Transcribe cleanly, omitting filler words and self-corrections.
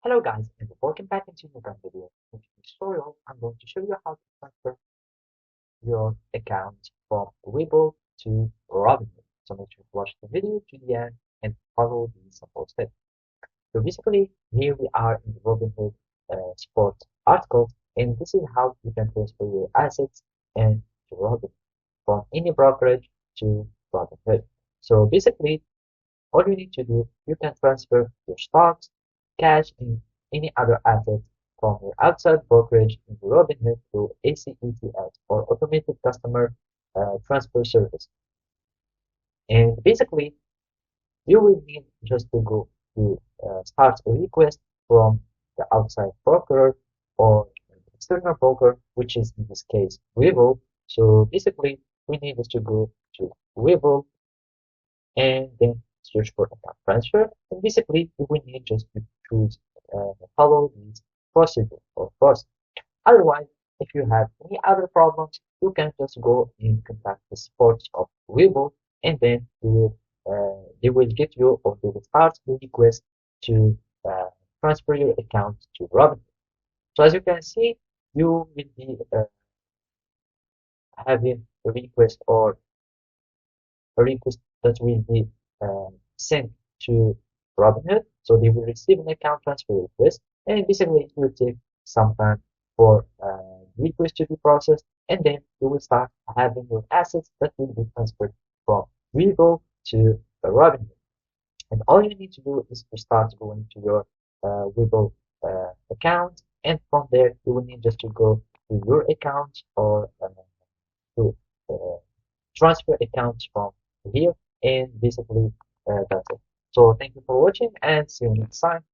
Hello guys, and welcome back into another video. In this tutorial, I'm going to show you how to transfer your account from Webull to Robinhood. So make sure to watch the video to the end and follow the simple steps. So basically, here we are in the Robinhood sports article, and this is how you can transfer your assets and to Robinhood from any brokerage to Robinhood. So basically, all you need to do, you can transfer your stocks, cash, and any other assets from your outside brokerage into Robinhood through ACETS or Automated Customer Transfer Service. And basically, you will need just to go to start a request from the outside broker or external broker, which is in this case Webull. So basically, we need to go to Webull and then search for account transfer. And basically, you will need just to choose follow this procedure or process. Otherwise, if you have any other problems, you can just go and contact the support of Webull, and then they will get you or they will start the request to transfer your account to Robinhood. So as you can see, you will be having a request or a request that will be sent to Robinhood. So they will receive an account transfer request, and basically it will take some time for request to be processed, and then you will start having your assets that will be transferred from Webull to Robinhood. And all you need to do is to start going to your Webull account, and from there you will need just to go to your account or to uh, transfer accounts from here, and basically that's it. So thank you for watching and see you next time.